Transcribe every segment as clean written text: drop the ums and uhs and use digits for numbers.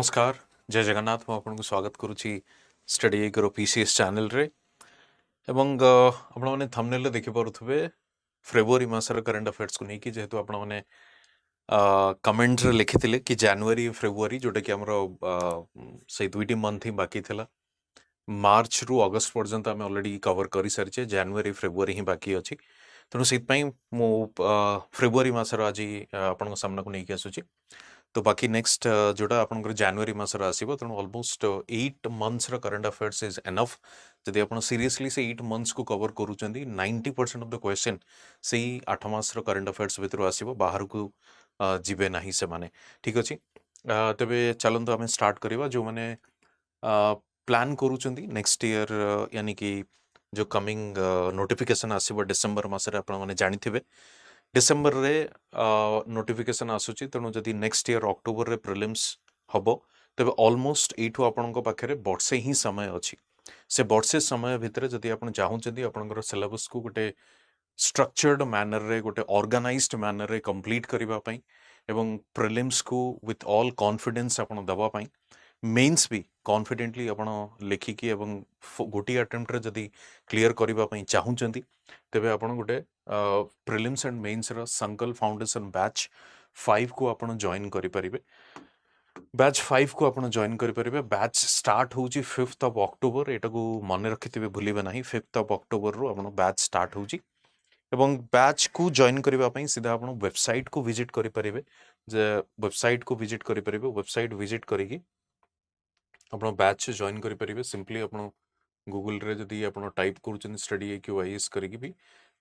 नमस्कार जय जगन्नाथ मु आपको स्वागत करुच्ची स्टडी करो पीसीएस चैनल रे एवं आपण माने थंबनेल रे देखि पारुथबे फेब्रुआरी मासर करंट अफेयर्स को नेकी जेहेतु आपण माने कमेंट रे लिखिथिले कि जनवरी फेब्रुआरी जोटा कि हमरो से दुईटी मंथ ही बाकी थिला मार्च रु अगस्त पर्यंत आम ऑलरेडी कवर कर सारी जनवरी फेब्रुआरी ही बाकी अच्छी तेणु से मु फेब्रुआरी मासर आज आपण सामना को लेकिन आसूची तो बाकी नेक्स्ट जोटा आपंकर जनवरी मसर आसो तेणु almost 8 months current affairs is enough जदि आप सीरियसली से 8 मंथ्स को कवर करूँ 90% ऑफ द क्वेश्चन से 8 मास करंट अफेयर्स भितर आसो बाहर को जीवे ना से माने ठीक अच्छे तेरे चलते आम स्टार्ट करवा जो मैंने प्लान करूँ नेक्स्ट ईयर यानी कि जो कमिंग नोटिफिकेशन आसो डिसेम्बर मसरे आपने जानी डिसेम्बर रे नोटिफिकेशन आसूची तेणु जदि नेक्स्ट ईयर अक्टोबर रे प्रिलिम्स हम तेरे ऑलमोस्ट एठू आपण पाखे वर्षे ही समय अच्छी से वर्षे समय भितर जदि आप चाहूँगी आपंकर सिलेबस को गोटे स्ट्रक्चर्ड मैनर रे गोटे ऑर्गेनाइज्ड मैनर रे कंप्लीट करने एवं प्रिलिम्स को विथ ऑल कॉन्फिडेंस आपण दवापाई मेन्स भी कॉन्फिडेंटली आपण लिखिकी एवं गोटे अटेम्प्ट रे जदि क्लियर करने चाहूँगी तेबे आपण गोटे प्रिलिम्स एंड मेन्स रो संकल्प फाउंडेशन बैच 5 को आपण जॉइन करि परिबे बैच 5 को आपण जॉइन करि परिबे बैच स्टार्ट होउची 5th ऑफ अक्टोबर एटा को मन रखिथिबे भूलिबे नाही 5th ऑफ अक्टोबर रो आपण बैच स्टार्ट होउची एवं बैच को जॉइन करबा पई सीधा आपण वेबसाइट को विजिट करि परिबे जे वेबसाइट को विजिट करि परिबे वेबसाइट विजिट करिकि आपण बैच जॉइन करि परिबे सिंपली आपण गूगल रे जदि आपण टाइप करूछन स्टडी एक्यूआईएस करिकि भी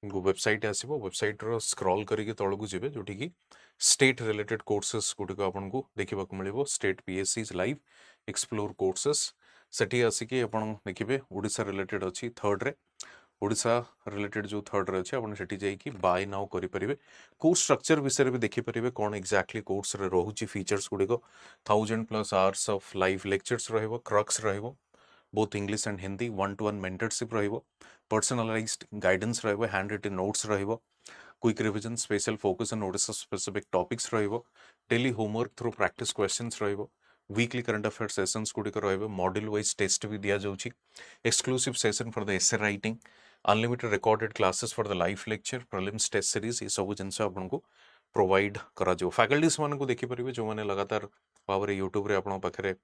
वेबसाइट आसीबो वेबसाइट रो स्क्रॉल करिकि तळकु जिवे जोठी कि स्टेट रिलेटेड कोर्सेस गुटिक आपन को देखिबा को मिलिबो state PSC live explore courses सेठी आसीकि आपन देखिबे ओडिसा रिलेटेड अछि थर्ड रे ओडिसा रिलेटेड जो थर्ड रे अछि आपन सेठी जाई कि बाय नाउ करि परिबे कोर्स स्ट्रक्चर विषय भी देखि परिबे कोन एक्जेक्टली कोर्स रे रहउची फीचर्स गुडिको 1000+ आवर्स ऑफ लाइव लेक्चर्स रहइबो क्रक्स रहइबो both English and Hindi 1-to-1 mentorship रहिबो पर्सनलाइज्ड गाइडेंस रहिबो हैंड रिटन नोट्स रहिबो quick revision special focus on Odisha specific topics रहिबो daily homework through practice questions रहिबो वीकली करंट अफेयर सेशंस गुडिक रहिबो module wise test भी दिया जाउची exclusive session for the essay writing unlimited recorded classes for the live lecture prelims test series ये सब जिनस आपको प्रोवाइड करा जो फैकल्टीज मान को देखि परिबे जो माने लगातार भाव में यूट्यूब रे आपन पाखरे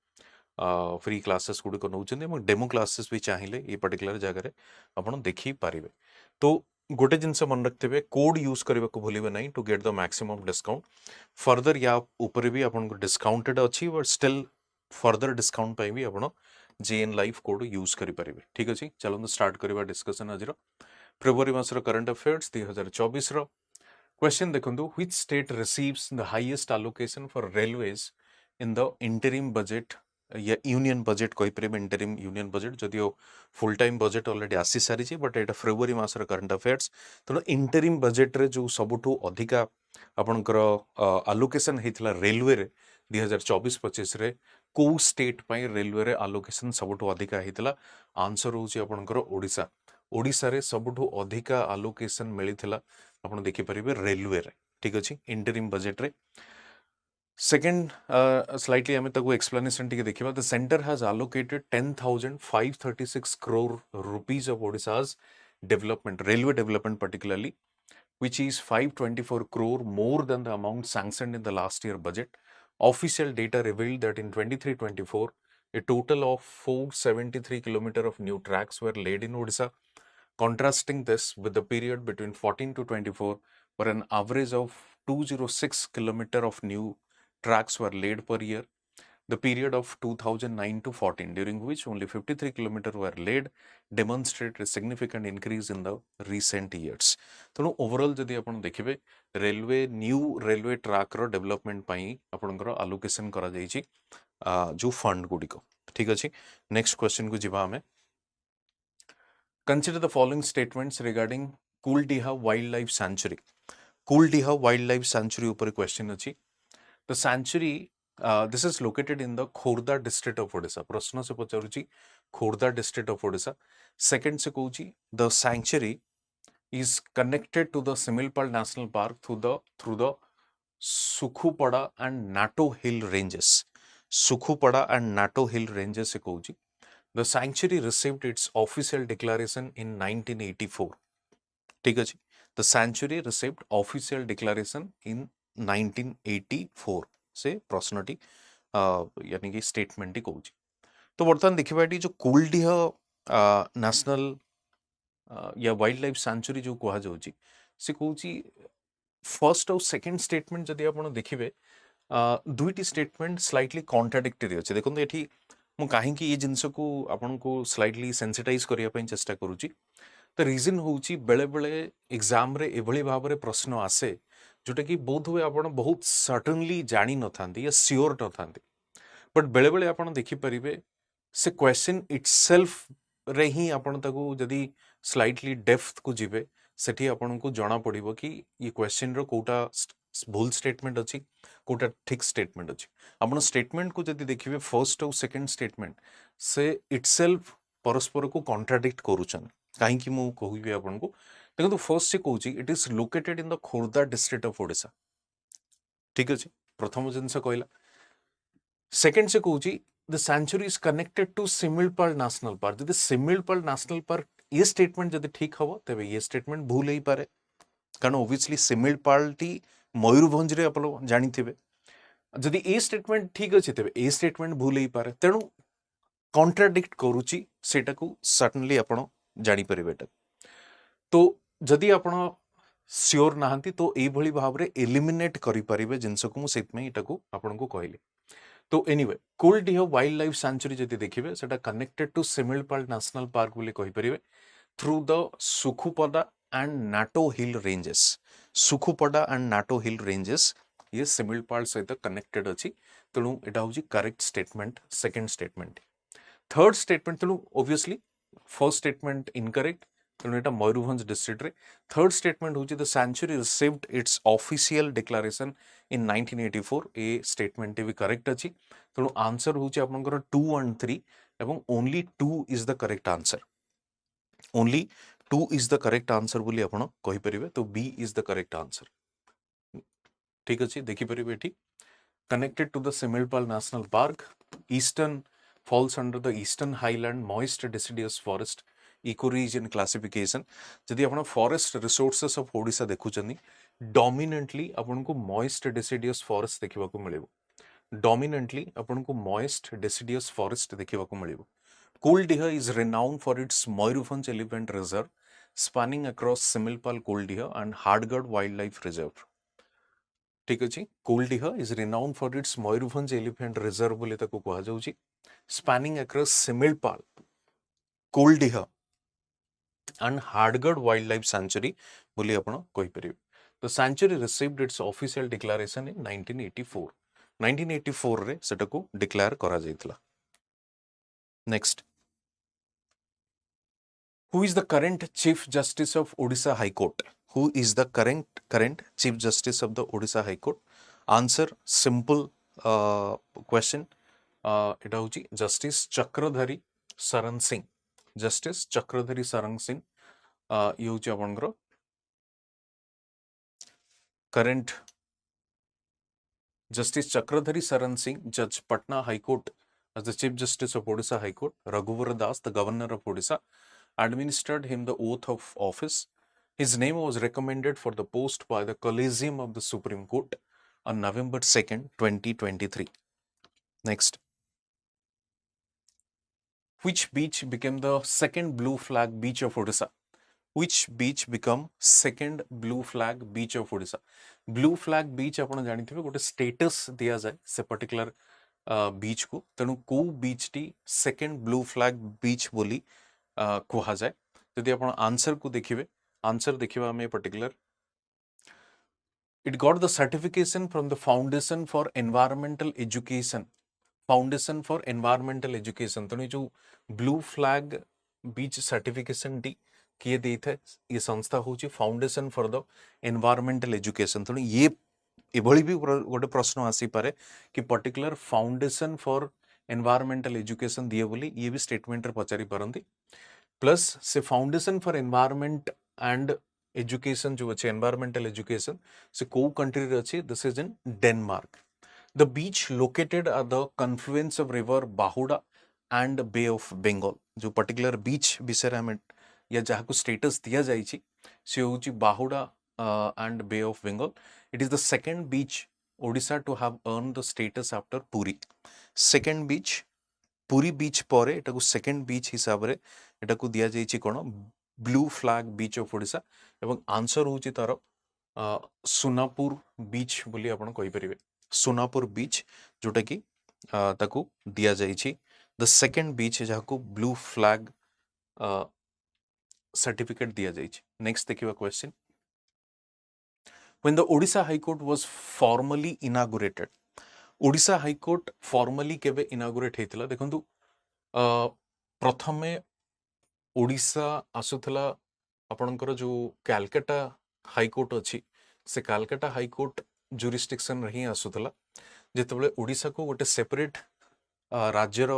फ्री क्लासेस गुडिक नौ डेमो क्लासेस भी चाहिए ये पर्टिकुलर जगह आप देखी पारे तो गोटे जिनस मन रखिथे कोड यूज करने को भूलिए नहीं to get the maximum discount further या ऊपर भी आपन डिस्काउंटेड अच्छी बट स्टिल फर्दर डिस्काउंट भी आप जेएन लाइफ कोड यूज करें ठीक अच्छे चलो स्टार्ट करवा डिस्कशन आज फेब्रुआरी मासर करंट अफेयर्स 2024 क्वेश्चन देखो which state receives the highest allocation for railways in the interim budget या यूनियन बजेट कहीपर इंटरिम यूनियन बजेट जदिव फुल टाइम बजेट ऑलरेडी आसी सारी बट एटा फेब्रुआरी मासर करंट अफेयर्स तेणु इंटरिम बजेट रे जो सबुठू अधिका आपणकर आलोकेशन होता रेलवे रे 2024-25 रे को स्टेट पाई रेलवे रे आलोकेशन सबुठू अधिका होता आंसर होची आपणकर ओडिशा ओडिशा रे सबुठू अधिका आलोकेशन मिलिथिला आपण देखि परिबे रेलवे रे ठीक अछि इंटरिम बजेट रे सेकेंड स्लाइटली आम एक्सप्लेनेशन देखा the centre has allocated 10,536 crore rupees of Odisha's development railway development particularly which is 524 crore more than the amount sanctioned in the last year budget. Official data revealed that in 23-24 a total of 473 kilometers of new tracks were laid in Odisha. Contrasting this with the period between 14 to 24 where an average of 206 kilometers of new tracks were laid per year. The period of 2009 to 14 during which only 53 kilometers were laid demonstrate a significant increase in the recent years. तेणु overall जदि आपण देखिबे railway new railway track रो development पई आपनकर allocation करा जाईची जो fund गुडिको ठीक अछि next question को जिबा हमें consider the following statements regarding Kuldiha wild life sanctuary Kuldiha wild life sanctuary ऊपर क्वेश्चन अछि The sanctuary, this is located in the Khordha district of Odisha. प्रश्न से पचारुची Khordha district of Odisha. Second से कहूची the sanctuary is connected to the Similpal National Park through the Sukhupada and Nato Hill ranges. Sukhupada and Nato hill ranges से कहूँ the sanctuary received its official declaration in 1984 ठीक अछि the sanctuary received official declaration in 1984 से प्रश्नटी यानी कि statement कहूँ तो बर्तमान देखा ये जो कुलडीह नेशनल या वाइल्ड लाइफ सैंक्चुरी जो कह जाऊँगी से कहूँ फर्स्ट और सेकंड स्टेटमेंट जदि आप देखिए दुईटी स्टेटमेंट स्लाइटली कॉन्ट्राडिक्टरी अच्छे देखो ये मु कहीं ये जिनस को आपन को स्लाइटली सेंसिटाइज करने चेष्टा करुच्ची तो रिजन हूँ बेले बेले एग्जाम रे एभली भाव में प्रश्न आसे जोटा कि बोध हुए आप बहुत सर्टनली जानी न था या सियोर न था बट बेले बेले आप देखिपारे से क्वेश्चन इटसेल्फ रे ही आपण ताको जदि स्लाइटली डेप्थ को जिवे सेठी आपण को जना पड़िबो कि ये क्वेश्चन रो कोटा भूल स्टेटमेंट अच्छी कोटा ठीक स्टेटमेंट अच्छी आपण स्टेटमेंट को जदि देखिबे फर्स्ट और सेकंड स्टेटमेंट से इटसेल्फ परस्पर को कॉन्ट्राडिक्ट करूछन काहे कि मु कहबी आपण को देखो फर्स्ट से कहूची it is located in the Khordha district of Odisha ठीक अछि प्रथम जिनस कहला सेकंड से कहूची the sanctuary is connected to Similipal national park जदि सिमिलपाल नेशनल पार्क ये स्टेटमेंट जदि ठीक हम तेज ये स्टेटमेंट भूल हो पारे कारण ओबियसली सिमिलपाल टी मयूरभंज रे आप जानी जदि ए स्टेटमेंट ठीक अच्छे तेज ए स्टेटमेंट भूल हो पारे तेणु कॉन्ट्राडिक्ट करुच्ची सेटा को सर्टनली आप जापर तो जदि आप सियोर नहांती तो यही भाव में एलिमिनेट करें जिनस को मुझे आपको कहली तो anyway Kuldiha wildlife sanctuary जदि देखिए सेटा connected to Similipal national park बोली कहि through the Sukhupada and Nato hill ranges Sukhupada and Nato hill ranges ये सिमिलपाल सहित कनेक्टेड अच्छी तेणु यहाँ हूँ correct statement second statement third statement तेणु ओबियसली फर्स्ट स्टेटमेंट इनकरेक्ट तेणु यहाँ मयूरभंज डिस्ट्रिक्ट रे थर्ड स्टेटमेंट हूँ the sanctuary received its official declaration in 1984 ए स्टेटमेंट भी करेक्ट अच्छी तेणु आंसर हूँ आपंकर 2 and 3 एवं only 2 is the correct answer only 2 is the correct answer बोली आपण कहि परिबे तो B is the correct answer ठीक अछि देखि परिबे एठी connected to the Similipal national park eastern falls under the eastern highland moist deciduous forest ecoregion classification जदि आपण फॉरेस्ट रिसोर्सेस ऑफ ओडिशा देखुचनी डोमिनेंटली आपण को moist deciduous forest देखिबा को मिलिबो डोमिनेंटली आपण को moist deciduous forest देखिबा को मिलिबो Kuldiha is renowned for its Moirubhanj Elephant Reserve spanning across Similpal Kuldiha and Hardgad Wildlife Reserve ठीक अछि Kuldiha is renowned for its Moirubhanj Elephant Reserve बोले ताको कहा जाउची spanning across Similpal Kuldiha and Hardgad Wildlife Sanctuary बोली आपण कहि परिबे The sanctuary received its official declaration in 1984 1984 रे सेटाको डिक्लेयर करा जायतला next Who is the current Chief Justice of Odisha High Court? Who is the current Chief Justice of the Odisha High Court? Answer simple question. এটা হচ্ছে Justice Chakradhari Saran Singh. Justice Chakradhari Saran Singh. ये হচ্ছে आपनकर current Justice Chakradhari Saran Singh, Judge Patna High Court as the Chief Justice of Odisha High Court. Raghuvar Das, the Governor of Odisha, administered him the oath of office. His name was recommended for the post by the Collegium of the Supreme Court on November 2nd, 2023. Next. Which beach became the second blue flag beach of Odisha? Which beach become second blue flag beach of Odisha? Blue flag beach आपण जानिथिबे गोटे status दिया जाय से particular बीच को तेणु को beach टी second blue flag beach बोली कहा जाए यदि आप आंसर को देखिए आंसर देखिए आम particular it got the certification from the foundation for environmental education foundation for environmental education तेणु जो ब्लू फ्लैग बीच सर्टिफिकेशन टी किए दे था ये संस्था हूँ foundation for the environmental education तेणु ये एभली भी गोटे प्रश्न आसी पारे कि particular foundation for environmental education दिए बोली ये भी स्टेटमेंट रे पचारि पारंती प्लस से foundation for environment and education जो अच्छे एनवायरमेंटल एजुकेशन से को कंट्री रे अच्छे this is in Denmark the beach located at the confluence of river Bahuda and bay of Bengal जो पर्टिकुलर बीच विषय हमें या जहाँ को स्टेटस दिया जाइए से हूँ Bahuda and bay of Bengal it is the second beach Odisha to have earn the status after Puri second beach Puri beach पर एटा सेकेंड बीच हिसाब से एटा को दिया जाइए कौन blue flag beach of Odisha एवं आंसर हूँ तार सोनापुर बीच बोली आपण कहि परिबे सोनापुर बीच जोटा कि ताकू दिया जाइए द सेकेंड बीच जहाँ ब्लू फ्लैग सर्टिफिकेट दिया जाइए नेक्स्ट देखिबा question when the Odisha High Court was formally inaugurated Odisha high court formally केबे इनागुरेट हेतिला देखंतु प्रथमे ओडिशा आसुथला आपणकर जो कलकत्ता हाईकोर्ट अच्छी से कलकत्ता हाईकोर्ट जुरिस्डिक्शन रे ही आसुथला जेतेबेले ओडिशा को गोटे सेपरेट राज्यर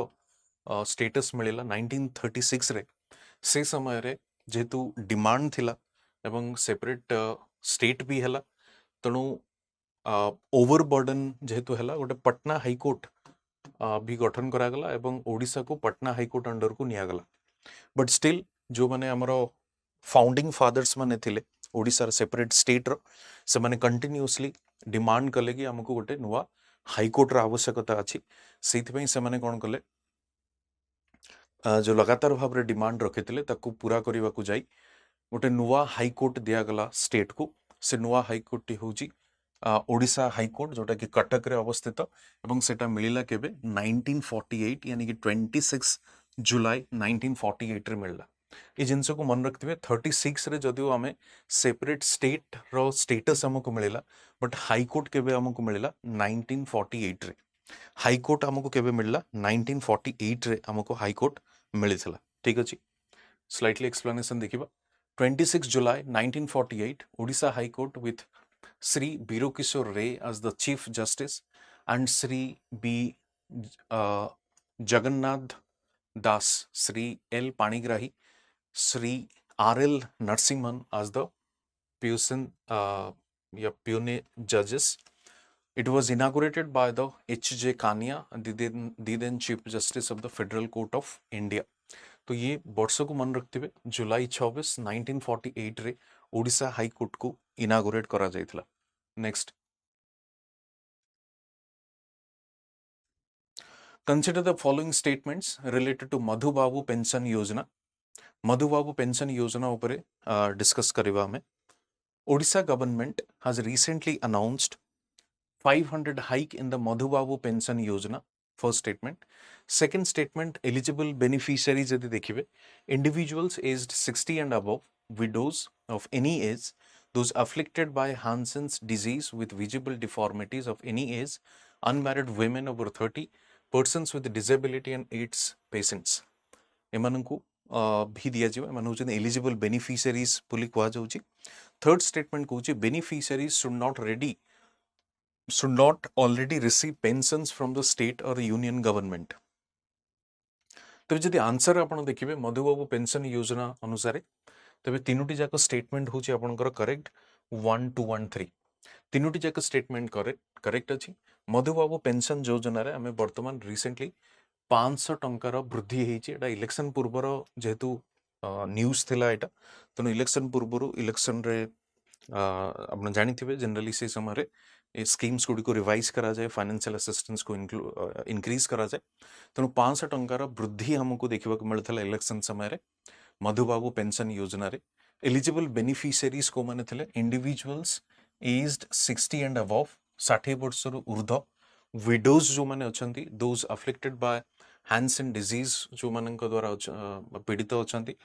स्टेटस मिलिला 1936 रे से समय रे जेतु डिमांड थिला एवं सेपरेट स्टेट भी हैला तणु ओवरबर्डन जेहेतु है गोटे पटना हाईकोर्ट भी गठन करागला एवं ओडिशा को पटना हाईकोर्ट अंडर को नियागला बट स्टिल जो माने हमरो फाउंडिंग फादर्स माने थिले ओडिशा सेपरेट स्टेट रो से माने कंटिन्यूअसली डिमांड कले कि हमको गोटे नुआ हाईकोर्ट रो आवश्यकता अछि सेति पई से माने कोन कले जो लगातार भाव रे डिमांड रखिथिले ताकू पूरा करबा को जाई गोटे नुआ हाईकोर्ट दिया गला स्टेट को से नुआ हाईकोर्ट टी होची ओडिशा हाईकोर्ट जोटा कि कटक रे अवस्थित एवं सेटा मिलिला केबे 1948 यानी कि 26 जुलाई 1948 रे मिलला ए जिनस को मन रखिथे 36 रे जदियो हमें सेपरेट स्टेट रो स्टेटस हमको मिलिला बट हाईकोर्ट केबे हमको मिलिला 1948 रे हाईकोर्ट हमको केबे मिलला 1948 रे हमको हाईकोर्ट मिलिथिला ठीक अछि स्लाइटली एक्सप्लेनेशन देखिबा 26 जुलाई 1948 Odisha high court with Sri Birokishore Ray as the Chief Justice and Sri B. Jagannath Das, Sri L. Panigrahi, Sri R. L. Narsimhan as the Pune judges. It was inaugurated by the H. J. Kania, the then Chief Justice of the Federal Court of India. तो ये वर्ष को मन रखते हुए जुलाई 26 1948 रे Odisha high court को inaugurate करा जायतिला next consider the following statements related to Madhubabu pension योजना मधुबाबू पेंशन योजना ऊपर डिस्कस करबा हमें Odisha government has recently announced 500 hike in the Madhubabu pension yojana first statement second statement eligible beneficiaries यदि देखिबे individuals aged 60 and above widows of any age those afflicted by Hansen's disease with visible deformities of any age unmarried women over 30 persons with disability and AIDS patients एमानंकु भी दिया जिवो एमान होचन eligible beneficiaries पुली कुआ जाउची third statement कहूची beneficiaries should not already receive pensions from the state or union government. तबे जदि आंसर आपण देखिबे मधुबाबू पेंशन योजना अनुसार तबे तीनोटी जाक स्टेटमेंट होची आपनकर करेक्ट 1 2 1 3 तीनोटी जाक स्टेटमेंट करेक्ट अछि मधुबाबू पेंशन योजना रे हमें वर्तमान रिसेंटली 500 टंकार वृद्धि हेची एटा इलेक्शन पूर्वर जेहेतु न्यूज थिला एटा तनो इलेक्शन पूर्वर इलेक्शन रे आपण जानिथिबे जनरली से समय रे स्कीम्स गुड़ी को रिवाइज करा जाए फाइनेंशियल असिस्टेंस को इंक्रीज करा जाए तेणु 500 टंकार वृद्धि हमको देखा मिलता इलेक्शन समय मधुबाबू पेंशन योजना रे एलिजिबल बेनिफिशियरीज को माने थे इंडिविजुअल्स एज्ड 60 एंड अबव 60 वर्ष ऊर्ध्व विडोज जो माने अछंती those afflicted by Hansen disease जो मानक द्वारा पीड़ित अछंती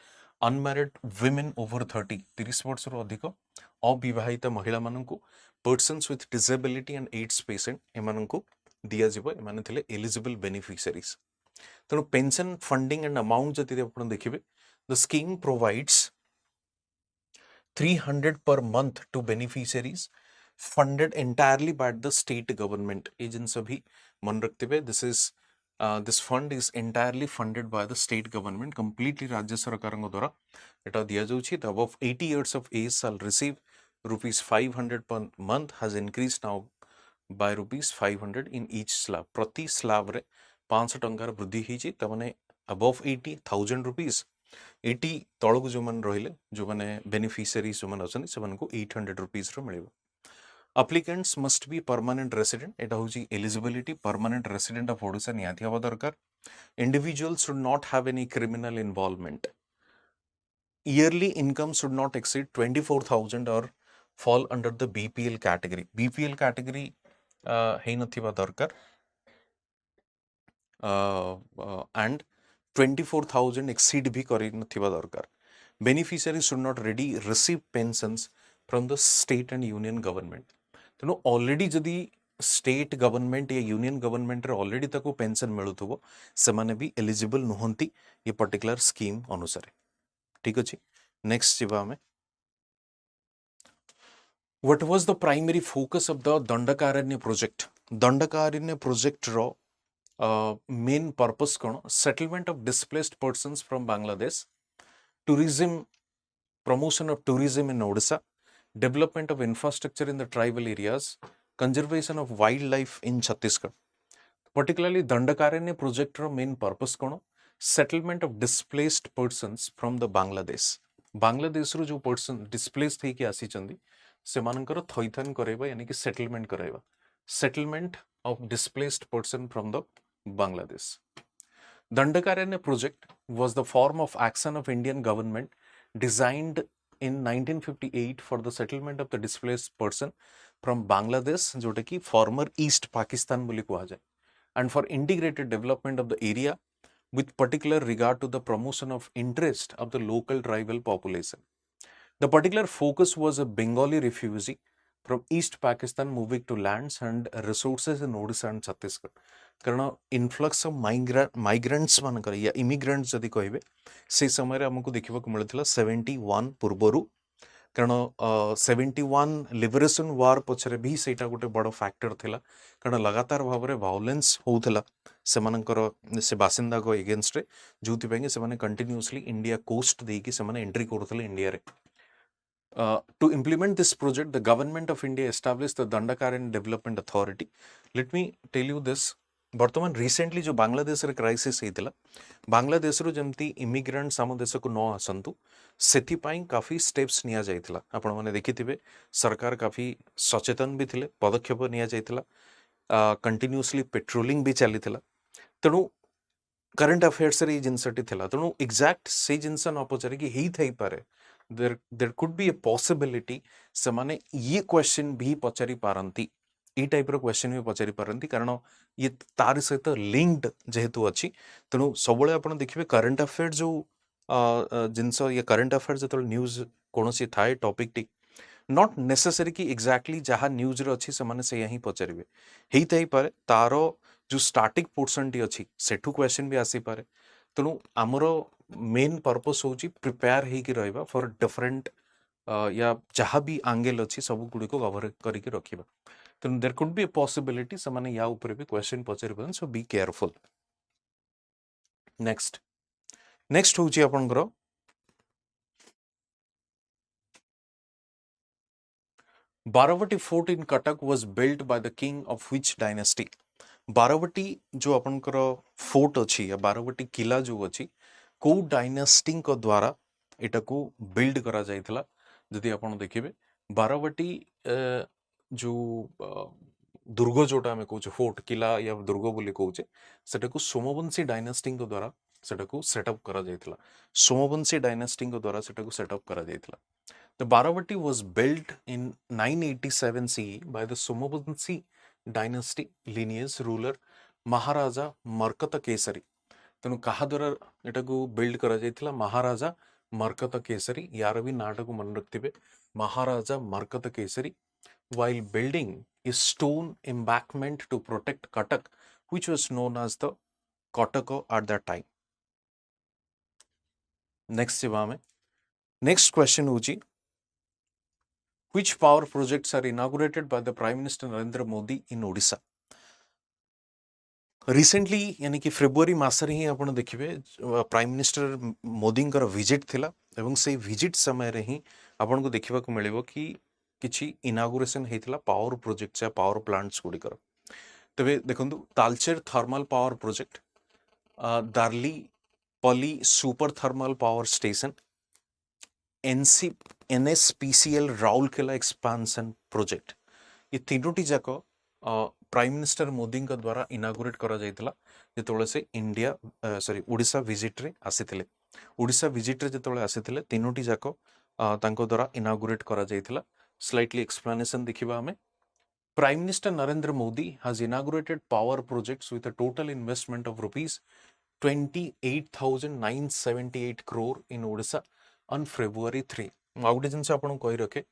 अनमैरिड वुमेन ओवर 30 वर्ष अधिक अविवाहित महिला मानक persons with disability and AIDS patient एमानंकु दिया जिवो एमाने थिले एलिजिबल बेनिफिशियरीज तेणु पेंशन फंडिंग एंड अमाउंट जति आपण देखिबे the scheme provides 300 per month to beneficiaries funded entirely by the state government agents abhi मन रखते हुए this fund is entirely funded by the state government completely राज्य सरकार द्वारा एटा दिया जाउछि the above 80 years of age shall receive rupees 500 per month has increased now by rupees 500 in each slab. प्रति slab रे 500 टंकार वृद्धि होइछि तमाने above 80,000 rupees 80 तळକୁ जो मन रहिले जो माने बेनिफिशियरी जो मन अछन से मन को 800 rupees row मिलिबो. Applicants must be permanent resident. एटा होची eligibility permanent resident of Odisha निहाती हवा दरकार. Individuals should not have any criminal involvement. Yearly income should not exceed 24,000 or fall under the BPL category. BPL category है नथिबा दरकार. And 24,000 exceed भी करी नथिबा दरकार. Beneficiaries should not already receive pensions from the state and union government. तेणु already जदि state government या union government रे already ताको पेंशन मिलुथबो से माने भी एलिजिबल नहंती ये पर्टिकुलर स्कीम अनुसार. ठीक अछि. नेक्स्ट जीवा हमें what was the primary focus of the Dandakaranya project. Dandakaranya project रो मेन पर्पस कोन settlement of displaced persons from Bangladesh, tourism, promotion of tourism in Odisha, development of infrastructure in the tribal areas, conservation of wildlife in Chhattisgarh. Particularly Dandakaranya project ro main purpose kono settlement of displaced persons from the Bangladesh. Bangladesh ro jo person displaced थई के आसी चंदी सेमानकर थैथन करेबा यानी कि settlement करेबा. Settlement of displaced person from the Bangladesh. Dandakaranya project was the form of action of Indian government designed in 1958 for the settlement of the displaced person from Bangladesh, जोटा कि former East Pakistan बोली कहा जाए, and for integrated development of the area with particular regard to the promotion of interest of the local tribal population. The particular focus was a Bengali refugee from East Pakistan moving to lands and resources in Odisha and Chhattisgarh. कारण influx of migrants मानकर या immigrants जदि कहबे से समय हमको देखिबा को मिलथिला 71 पूर्वरु. कारण 71 लिबरेशन वार पछरे भी सेटा गोटे बड़ फैक्टर थिला. कारण लगातार भाव रे वायलेंस होउथिला से मानकर से बासिंदा को अगेंस्ट रे जोति पेंगे से माने कंटीन्यूअसली इंडिया कोस्ट देकी से माने एंट्री करथले इंडिया रे. To implement this project, the government of India established the Dandakaranya Development Authority. Let me tell you this. बर्तमान रिसेंटली जो बांग्लादेश रे क्राइसिस हेतिला, बांग्लादेश रो जमती इमिग्रेंट्स आम देश को न आसंतु सेथि पाई काफी स्टेप्स निया जायतिला. आपण माने देखिथिबे सरकार काफी सचेतन भी थिले, पदक्षेप निया जायतिला, कंटिन्यूअसली पेट्रोलिंग भी चलीथिला. तेणु करंट अफेयर्स रे जिनसटी थिला. तेणु एग्जैक्ट से जिनस न पचारे कि हेई थई पारे there could be a possibility से माने ये क्वेश्चन भी पचारि पारंती, ई टाइप रो क्वेश्चन भी पचारि पारंती कारण ये तार सहित लिंक्ड जेहेतु अछि. तेणु सबले आपण देखिबे करंट अफेयर्स जो जिनस या करंट अफेयर्स जतल न्यूज कोनोसी थाए टॉपिक टी नॉट नेसेसरी कि एग्जैक्टली जहा न्यूज रो अछि से माने से यही पचारिबे हेई थई पारे तारो जो स्टार्टिंग पोर्शन टी अछि सेठु क्वेश्चन भी आसी पारे. तेणु आमर मेन पर्पस होची प्रिपेयर हे कि रहबा फॉर डिफरेंट या जहाँ भी एंगल अच्छी सब गुड़ी को कवर करके रखिबा. तेणु there could be a possibility से माने या ऊपर भी क्वेश्चन पचारि बन. सो बी केयरफुल. नेक्स्ट होची आपनकर Barabati fort in Cuttack was built by the king of which dynasty. Barabati जो आपनकर फोर्ट अछि या बारावटी किला जो अछि को डायनेस्टी को द्वारा एटा को बिल्ड करा जायतिला. जदि आपण देखिबे बारावटी जो दुर्ग जोटा हमें कहूचे फोर्ट किला या दुर्ग बोली कहूचे सेटा को सोमवंशी डायनेस्टी को द्वारा सेटा को सेटअप करा जायतिला. सोमवंशी डायनेस्टी को द्वारा सेटा को सेटअप करा जायतिला. The Baravati was built in 987 CE by the Somavanshi dynasty lineage ruler Maharaja Markata Kesari. तेणु कहा द्वारा एटा को बिल्ड करा जायतिला महाराजा मरकत केसरी. यार भी नाटक को मन रखिबे महाराजा मरकत Kesari. While building a stone embankment to protect Katak, which was known as the Kotako at that time. Next question होची which power projects are inaugurated by the Prime Minister Narendra Modi in Odisha. Recently यानी कि February मासरे ही आपण देखिबे prime minister Modi visit थिला एवं से visit समय रे ही आपण को देखिबा को मिलिबो कि किछि इनागुरेशन हेतिला पावर प्रोजेक्ट या पावर प्लांट्स गुड़िकर। तेबे देखंतु तालचेर थर्मल पावर प्रोजेक्ट, दार्ली पली super thermal power station, NC NSPCL Rourkela expansion project, ये तीनोटी जाक प्राइम मिनिस्टर मोदी का द्वारा इनागुरेट करा जायतिला जेतोले से इंडिया सॉरी ओडिशा विजिट रे आसीथिले। ओडिशा विजिट रे जेतोले आसीथिले तीनोटी जाक तांको द्वारा इनागुरेट करा जायतिला। स्लाइटली एक्सप्लेनेशन देखिबा हमें। Prime Minister Narendra Modi has inaugurated power projects with a total investment of rupees 28,978 crore in Odisha on February 3. ଆଉ ଗୋଟେ ଜିନିଷ ଆପଣଙ୍କୁ କହି ରଖେ,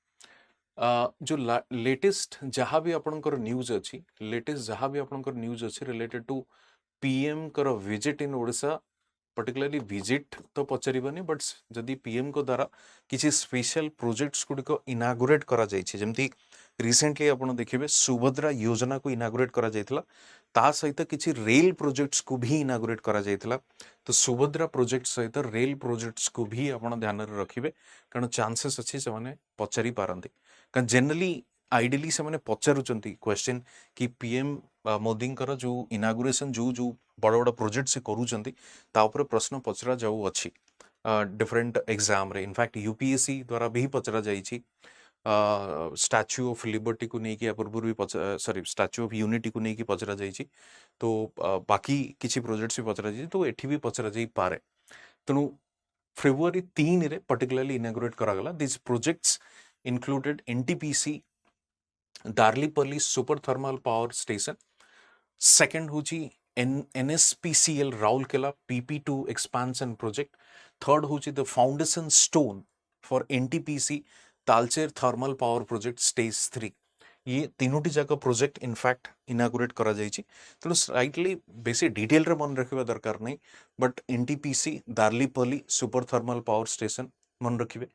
जो लेटेस्ट जहाँ भी आपणकर न्यूज अच्छी, लेटेस्ट जहाँ भी आपणकर न्यूज अच्छी रिलेटेड टू पीएम कर visit in Odisha, particularly visit तो पचारिबानी, बट जदि पीएम को द्वारा किसी स्पेशल प्रोजेक्ट्स गुड़िक इनागुरेट करा जायछि, जेमती रिसेंटली आपण देखिबे सुभद्रा योजना को इनागुरेट करा जायतिला, ता सहित किसी रेल प्रोजेक्ट्स को भी इनागुरेट करा जायतिला। तो सुभद्रा प्रोजेक्ट सहित रेल प्रोजेक्ट्स को भी आपण ध्यान रे रखिबे, कारण चांसेस अच्छी से माने पचारि पारंती। कारण जनरली आइडियली से माने पचारुचंती क्वेश्चन कि पीएम मोदी जो इनागुरेशन जो जो बड़ बड़ प्रोजेक्ट से करूचंती ता ऊपर प्रश्न पचरा जाऊ अच्छी डिफरेंट एग्जाम रे। इनफैक्ट यूपीएससी द्वारा भी पचरा जाइछि, स्टैच्यू ऑफ लिबर्टी को नहीं कि पूर्व भी सॉरी स्टैच्यू ऑफ यूनिटी को नहीं कि पचरा जाइछि। तो बाकी किसी प्रोजेक्ट भी पचरा जाइछि, तो एठी भी पचरा जाई पारे। तेणु फेब्रुआरी 3 रे पर्टिकुलरली इनागुरेट करागला। This projects included NTPC Darlipali super thermal power station, second होची NSPCL Rourkela PP2 expansion project, third होची the foundation stone for NTPC Talcher thermal power project stage 3। ये तीनोटी जाक प्रोजेक्ट इनफैक्ट इनागुरेट करा जायछि। तेणु स्लाइटली बेसी डिटेल रे मन रखिबा दरकार नहीं, but NTPC Darlipali super thermal power station मन रखिबे,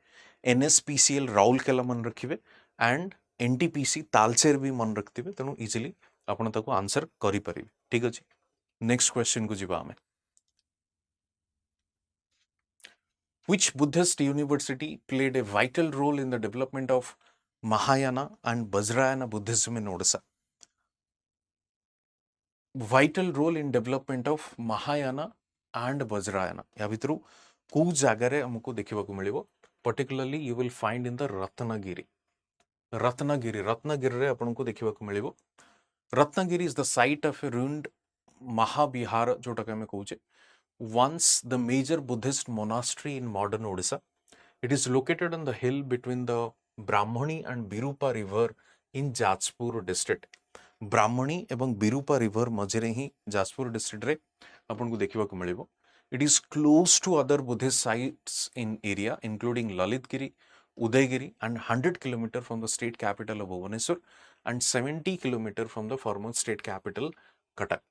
एनएसपीसीएल राउरकेला मन रखिबे, एंड एनटीपीसी तालचेर भी मन रखिबे। तेणु इजिली आपण ताको आंसर करि परिबे। ठीक अछि, नेक्स्ट क्वेश्चन को जिबा हमें। Which Buddhist university played a vital role in the development of Mahayana and Vajrayana Buddhism in Odisha? Vital role in development of Mahayana and Vajrayana, या भितरु को जगह रे हमको देखिबा को मिलिबो, particularly you will find in the Ratnagiri. Ratnagiri रे आपनको देखिबा को मिलिबो। Ratnagiri is the site of a ruined Mahavihara, जोटा के हमें कहूचे once the major Buddhist monastery in modern Odisha. It is located on the hill between the Brahmani and Birupa river in Jajpur district. ब्राह्मणी एवं Birupa river मझे ही जाजपुर डिस्ट्रिक्ट रे आपन को देखिबा को मिलिबो। It is close to other Buddhist sites in area including Lalitgiri, Udayagiri, and 100 km from the state capital of Bhubaneswar and 70 km from the former state capital Cuttack.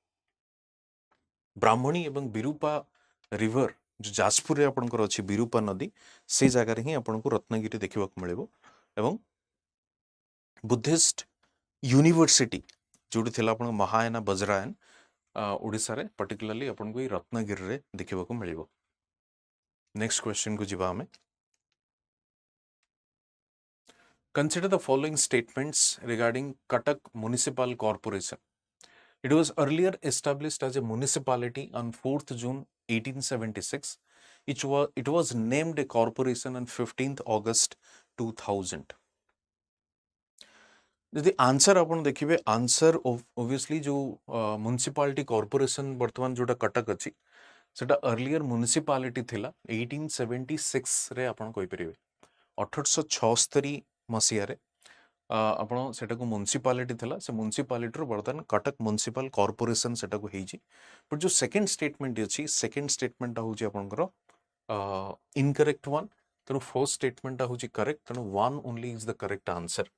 ब्राह्मणी एवं Birupa river जो जाजपुर रे आपनकर अछि बिरूपा नदी, से जगह रे ही आपन को रत्नगिरी देखिबा को मिलिबो। एवं बुद्धिस्ट यूनिवर्सिटी जोड़ी थिला आपन महायाना वज्रायन ओडिसा रे पर्टिकुलरली आपन को रत्नगिरी रे देखिबा को मिलिबो। नेक्स्ट क्वेश्चन को जिबा हमें। Consider the following statements regarding Cuttack Municipal Corporation. It was earlier established as a municipality on 4th June 1876. It was named a corporation on 15th August 2000. यदि आंसर आपण देखिबे, आंसर ऑब्वियसली जो municipality corporation वर्तमान जोटा कटक अछि सेटा earlier municipality थिला 1876 रे आपण कहि परिबे। 1876 मसिया रे आपण सेटा को म्युनिसिपालिटी थिला, से म्युनिसिपालिटी रो वर्तमान कटक म्युनिसिपल कॉर्पोरेशन सेटा को हेजी। बट जो सेकंड स्टेटमेंट अछि, सेकंड स्टेटमेंट होची आपनकर इनकरेक्ट वन। तनो फर्स्ट स्टेटमेंट होची करेक्ट, तनो one only is the correct answer.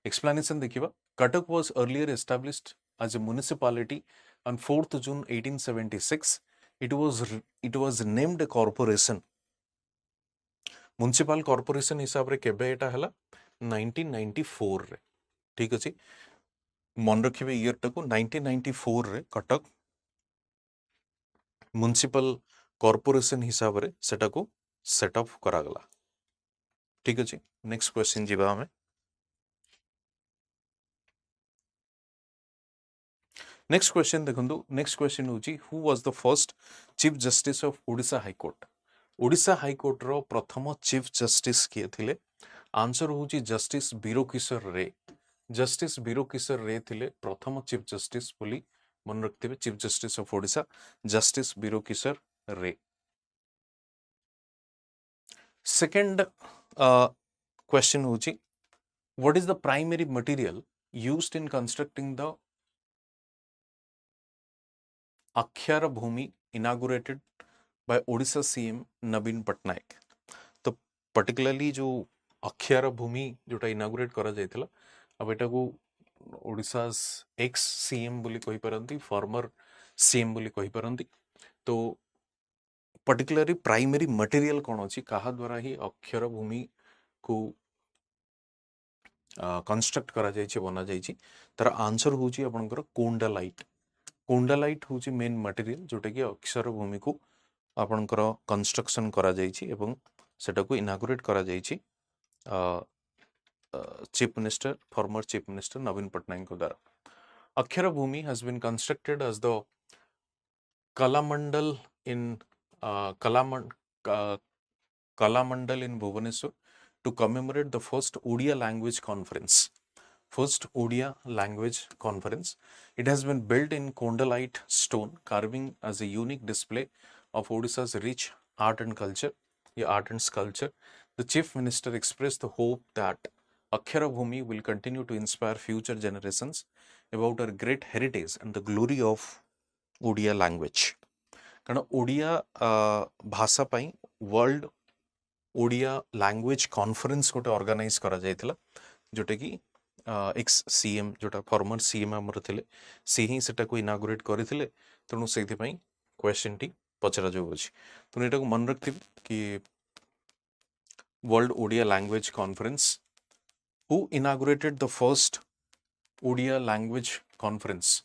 Explanation देखिबा, Cuttack was earlier established as a municipality on 4th June 1876. It was named a corporation. Municipal corporation हिसाब रे केबे एटा हला 1994 रे। ठीक अछि, मन रखिबे ईयर टाको 1994 रे कटक म्युनिसिपल कॉर्पोरेशन हिसाब रे सेटा को सेट अप करा गला। ठीक अछि, नेक्स्ट क्वेश्चन जिबा हमें। नेक्स्ट क्वेश्चन देखंतु नेक्स्ट क्वेश्चन होची who was the first chief justice of Odisha high court Odisha high court रो प्रथम चीफ जस्टिस किए थिले आंसर होची जस्टिस बीरो किशोर रे जस्टिस बीरो किशोर रे थिले प्रथम चीफ जस्टिस बोली मन रखिथिबे chief justice of Odisha justice Bira Kishore Ray second question होची what is the primary material used in constructing the Akhyara Bhumi inaugurated by Odisha CM Nabin Patnaik तो particularly जो अक्षर भूमि जोटा इनागुरेट करा जायतिला अब एटा को ओडिसा एक्स सीएम बोली कहि परंती फॉर्मर सीएम बोली कहि परंती तो पर्टिकुलरली प्राइमरी मटेरियल कोन अछि कहा द्वारा ही अक्षर भूमि को कंस्ट्रक्ट करा जायछि बना जायछि तार आंसर होछि आपनकर कोंडालाइट होछि मेन मटेरियल जोटा कि अक्षर भूमि को आपनकर कंस्ट्रक्शन करा जायछि एवं सेटा को इनागुरेट करा जायछि chief minister former chief minister Naveen Patnaik को द्वारा Akshar Bhumi has been constructed as the Kalamandal in Kalamandal in Bhubaneswar to commemorate the first Odia language conference. First Odia language conference. It has been built in Kondalite stone carving as a unique display of Odisha's rich art and culture, art and sculpture. The chief minister expressed the hope that Akhyara Bhumi will continue to inspire future generations about our great heritage and the glory of Odia language. कारण ओडिया भाषा पाई world Odia language conference गोटे organise करा जायतिला जोटे कि ex CM जोटा farmer CM हमर थिले से ही सेटा को इनागुरेट करथिले तणु सेथि पई क्वेश्चन टी पचरा जो अछि तणु एटा को मन रखथिबे कि world Odia language conference who inaugurated the first Odia language conference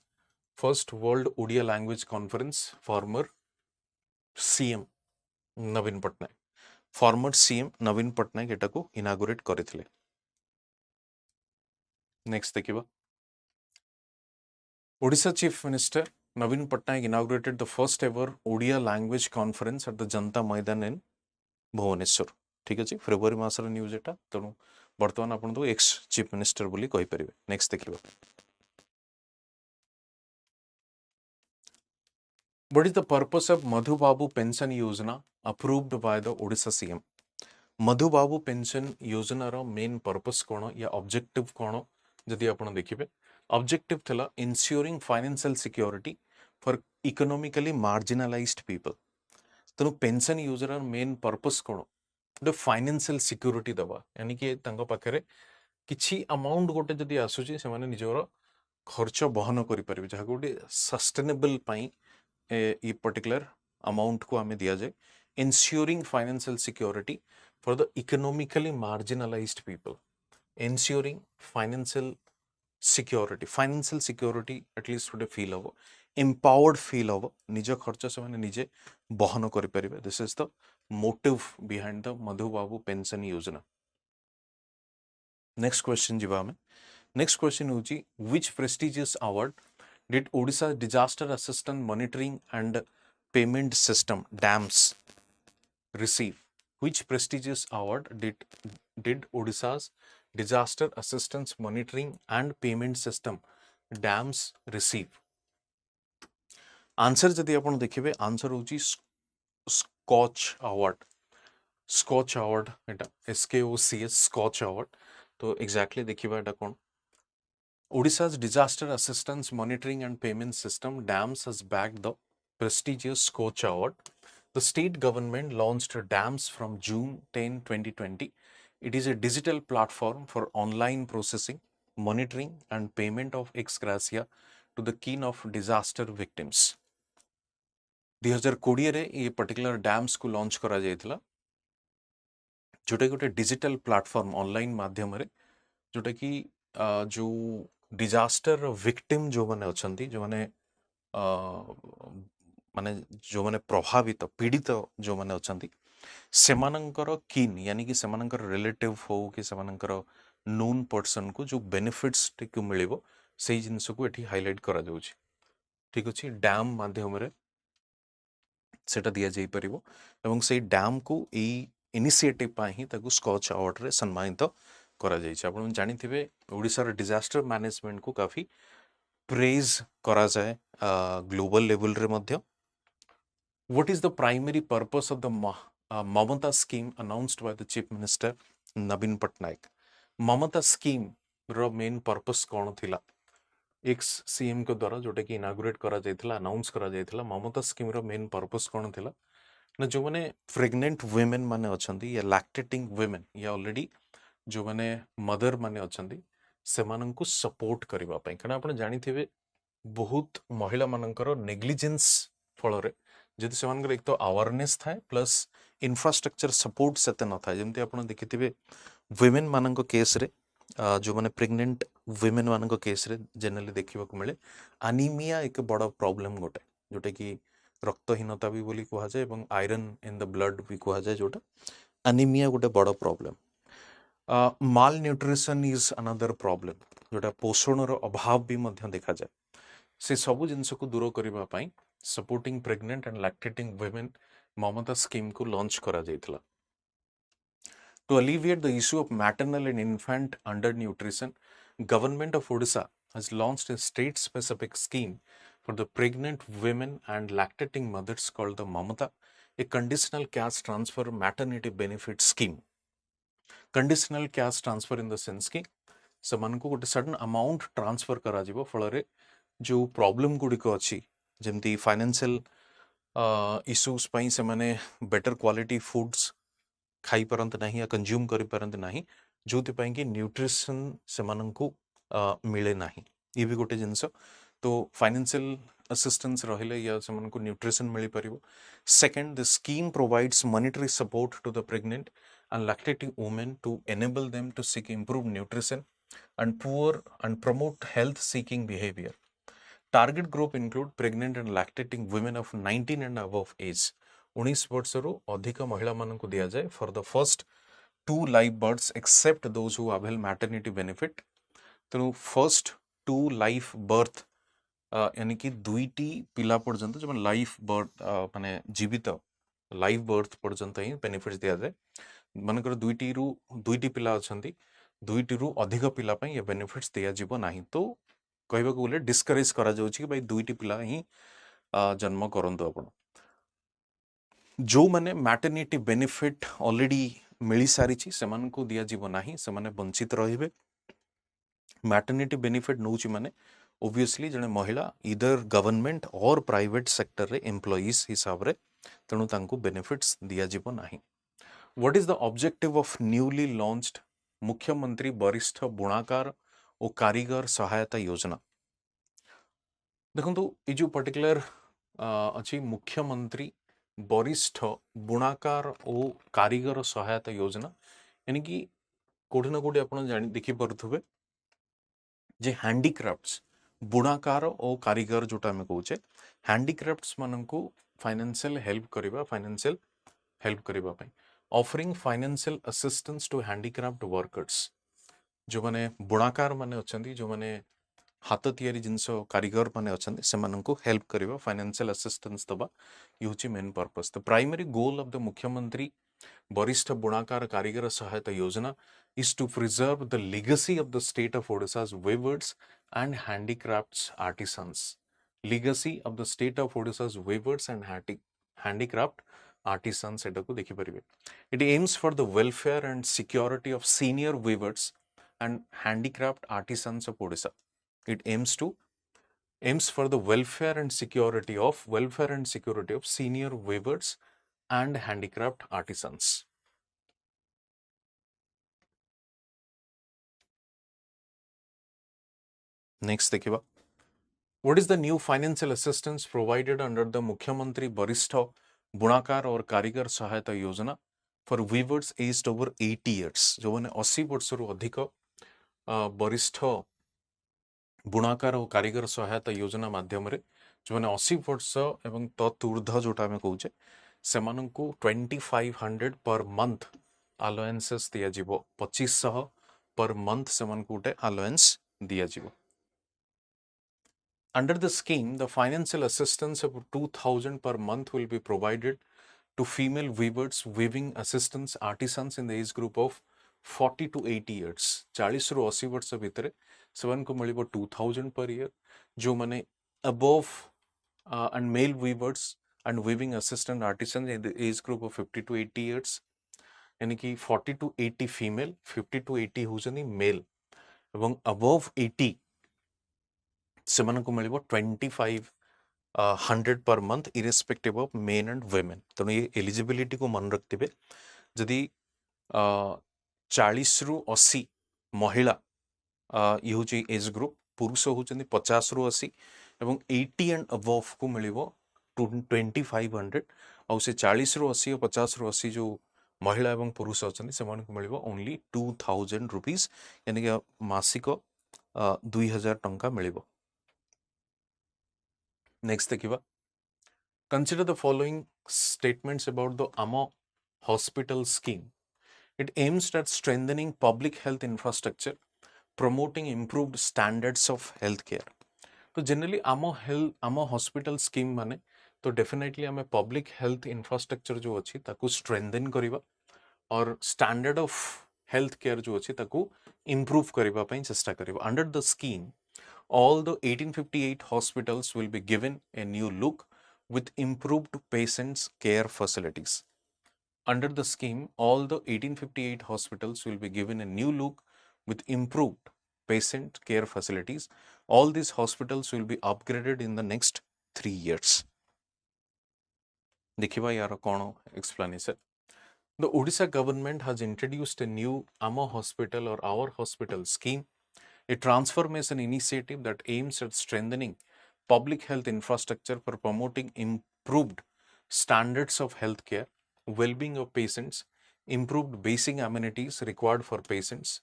first world Odia language conference former CM Naveen Patnaik former CM Naveen Patnaik एटा को इनागुरेट करथिले नेक्स्ट देखिबा Odisha chief minister Naveen Patnaik inaugurated the first ever Odia language conference at the Janata Maidan इन भुवनेश्वर ठीक अछि फेब्रुआरी मासर न्यूज एटा तणु वर्तमान आपण तो ex chief minister बोली कहि परिबे नेक्स्ट देखिबा What is the purpose of Madhu Babu pension योजना approved by the Odisha CM Madhu Babu pension योजना रो मेन पर्पस कोन या ऑब्जेक्टिव कोन जदि आपण देखिबे ऑब्जेक्टिव थला ensuring financial security for economically marginalised people तनु पेंशन योजना मेन पर्पस कोन द फाइनेंशियल सिक्योरिटी दबा यानी कि तांको पाखरे किछि अमाउंट गोटे जदि आसुची से माने निजरो खर्च बहन करि परिबे जहा गोटे सस्टेनेबल पई ए पर्टिकुलर अमाउंट को हमें दिया जाए ensuring financial security for the economically marginalized people ensuring financial security at least would feel over empowered feel over निज खर्च से माने निजे बहन करि परिबे this is the motive behind the madhu babu pension योजना next question जिबा हमें next question होची which prestigious award did Odisha disaster assistance monitoring and payment system DAMS receive which prestigious award did Odisha's disaster assistance monitoring and payment system DAMS receive answer जदि आपण देखिबे answer होची scotch award एटा SKOCS scotch award तो exactly देखिबा एटा कोन Odisha's disaster assistance monitoring and payment system DAMS has backed the prestigious Scotch Award. The state government launched DAMS from June 10, 2020. It is a digital platform for online processing, monitoring and payment of ex gratia to the kin of disaster victims. 2020 रे ये particular dams को launch करा जायतिला जोटा गोटे digital platform online माध्यम रे जोटा कि जो डिजास्टर विक्टिम जो माने अछंती जो माने माने जो माने प्रभावित पीड़ित जो माने अछंती सेमानंकर किन यानी कि सेमानंकर रिलेटिव हो कि सेमानंकर नोन पर्सन को जो बेनिफिट्स टिक मिलिबो सेही जिंस को एठी हाइलाइट करा जाउची ठीक अच्छे डैम माध्यम सेटा दिया जाई परिबो एवं से डैम को एई इनिशिएटिव पा ही ताकू स्कॉच अवार्ड रे सम्मानित करा जाई छै। आपण जानिथिबे ओडिसा रे डिजास्टर मैनेजमेंट को काफी प्रेज करा जाए ग्लोबल लेवल रे मध्य। What is the primary purpose of the Mamata scheme announced by the chief minister Naveen Patnaik? Mamata scheme रो मेन पर्पस कौन थिला? एक्स सीएम के द्वारा जोटा कि इनागुरेट करा जायथिला अनाउंस करा जायथिला ममता स्कीम रो मेन पर्पस कौन थिला ना जो माने प्रेग्नेंट वुमेन माने अछंती या लैक्टेटिंग वुमेन या ऑलरेडी जो माने मदर माने अछंती सेमानंकु सपोर्ट करबा पई कना आपण जानिथिबे बहुत महिला मानकर नेग्लिजेंस फल रे जदि सेमानकर एक तो अवेयरनेस थाए प्लस इंफ्रास्ट्रक्चर सपोर्ट सेते न थाए जेमति आपण देखिथिबे वुमेन मानक केस रे जो माने प्रेग्नेंट वुमेन मानक केस रे जनरली देखिबा को मिले एनीमिया एक बड़ा प्रॉब्लम गोटे जोटे कि रक्तहीनता भी बोली कहा जाए एवं आयरन इन द ब्लड भी कहा जाए जोटा एनीमिया गोटे बड़ा problem. Mall nutrition is another problem जोटा पोषण रो अभाव भी मध्य देखा जाए से सबु जिनस को दूर करबा पई supporting pregnant and lactating women Mamata scheme को लॉन्च करा जायतिला। To alleviate the issue of maternal and infant undernutrition, Government of Odisha has launched a state-specific scheme for the pregnant women and lactating mothers called the Mamata, a conditional cash transfer maternity benefit scheme. Conditional cash transfer in the sense कि ସେମାନଙ୍କୁ ଗୋଟେ sudden amount transfer କରାଯିବ ଫଳରେ ଯେଉଁ problem ଗୁଡ଼ିକ ଅଛି ଯେମିତି financial issues ପାଇଁ ସେମାନେ ବେଟର କ୍ୱାଲିଟି ଫୁଡ୍ସ खाई पारंत नहीं या कंज्यूम करि पारंत नहीं जोति ପାଇଁ कि न्यूट्रिशन सेमानंकु मिले नहीं ये भी गोटे जिंस तो फाइनेंशियल असिस्टेंस रहिले या सेमानंकु न्यूट्रिशन मिली परिबो। Second the scheme provides monetary support to the pregnant and lactating women to enable them to seek improve nutrition and poor and promote health seeking behavior. Target group include pregnant and lactating women of 19 and above age. 19 वर्षରୁ ଅଧିକ ମହିଳାମାନଙ୍କୁ ଦିଆଯାଏ for the first 2 live births except those who avail maternity benefit. ତେଣୁ first 2 live birth यानी कि दुईटी पिला पर्यंत जो life birth माने जीवित लाइव बर्थ पर्यंत ही बेनिफिट्स दिया जाए मनकर दुईटी पिला अछंती दुईटी अधिक पिला पई ये बेनिफिट्स दिया जीवो नाही तो कहबा को बोले डिस्करेज करा जाउछि कि भाई दुईटी पिला ही जन्म करंतु आपण जो माने मैटरनिटी बेनिफिट ऑलरेडी मिली सारी छी सेमान को दिया जीवो नाही सेमाने वंचित रहिबे। मैटरनिटी बेनिफिट नउछि माने ऑब्वियसली जने महिला इधर गवर्नमेंट और प्राइवेट सेक्टर रे एम्प्लॉइज हिसाब रे तेणु तांको बेनिफिट्स दिया जीवो नाही। What is the objective of newly launched मुख्यमंत्री वरिष्ठ बुणाकार और कारीगर सहायता योजना? देखो ये जो पर्टिकुलर अच्छी मुख्यमंत्री वरिष्ठ बुणाकार और कारीगर सहायता योजना यानी कि कोठी ना कोठी आपण जानि देखि परथुबे जे हैंडीक्राफ्ट्स बुणाकार और कारीगर जोटा हमें कहूचे हैंडीक्राफ्ट्स माननको फाइनेंशियल हेल्प करबा पई offering financial assistance to handicraft workers जो माने बुणाकार माने अछंती जो माने हाथ तैयारी जिनस कारीगर माने अछंती सेमाननको हेल्प करबा फाइनेंशियल असिस्टेंस दबा यूची main purpose. The primary goal of the मुख्यमंत्री वरिष्ठ बुणाकार कारीगर सहायता योजना is to preserve the legacy of the state of Odisha's weavers and handicrafts artisans. Legacy of the state of Odisha's weavers and handicraft artisans एटाको देखि परिबे। It aims for the welfare and security of senior weavers and handicraft artisans of Odisha. It aims for the welfare and security of senior weavers and handicraft artisans. Next देखिबा What is the new financial assistance provided under the Mukhyamantri Barishta बुणाकार और कारीगर सहायता योजना for weavers aged over 80 years जो माने 80 वर्षରୁ अधिक वरिष्ठ बुणाकार और कारीगर सहायता योजना माध्यम रे जो माने 80 वर्ष एवं ततुर्ध जोटा हमें कहूचे सेमानंकु 2500 पर मंथ अलाउंसेस दिया जीवो 2500 पर मंथ सेमानकु उटे अलाउंस दिया जीवो। Under the scheme, the financial assistance of 2,000 per month will be provided to female weavers, weaving assistants, artisans in the age group of 40 to 80 years. 40 ରୁ 80 ବର୍ଷ ଭିତରେ ସେମାନଙ୍କୁ ମିଳିବ 2,000 per year. ଯେଉଁମାନେ above and male weavers and weaving assistant artisans in the age group of 50 to 80 years. यानी कि 40 to 80 female, 50 to 80 होउछनी male ଏବଂ above 80 ସେମାନଙ୍କୁ ମିଳିବ 2,500 per month irrespective of men and women. ତେଣୁ ये eligibility को मन रखिथिबे जदि 40 ରୁ 80 महिला ये होची एज ग्रुप, पुरुष होचंदी 50 ରୁ 80 ଏବଂ 80 and above को मिलिबो 2,500 और से 40 ରୁ 80 और 50 ରୁ 80 जो महिला एवं पुरुष अछंदी सेमान को मिलिबो ओनली 2,000 रुपीस यानी कि मासिक 2,000 टंका मिलिबो. नेक्स्ट देखिबा. Consider the following statements about the AMA hospital scheme. It aims at strengthening public health infrastructure, promoting improved standards of healthcare. तो जनरली आम हॉस्पिटल स्कीम माने तो डेफिनेटली आम पब्लिक हेल्थ इंफ्रास्ट्रक्चर जो अच्छी ताकू स्ट्रेंथन करिबा और स्टैंडर्ड ऑफ हेल्थ केयर जो अच्छी ताकू इम्प्रूव करिबा पई चेष्टा करिबा. Under the scheme all the 1858 hospitals will be given a new look with improved patients care facilities. Under the scheme, all the 1858 hospitals will be given a new look with improved patient care facilities. All these hospitals will be upgraded in the next 3 years. देखिबा यार कोन explanation. The Odisha government has introduced a new AMA hospital or our hospital scheme, a transformation initiative that aims at strengthening public health infrastructure for promoting improved standards of healthcare, well-being of patients, improved basic amenities required for patients,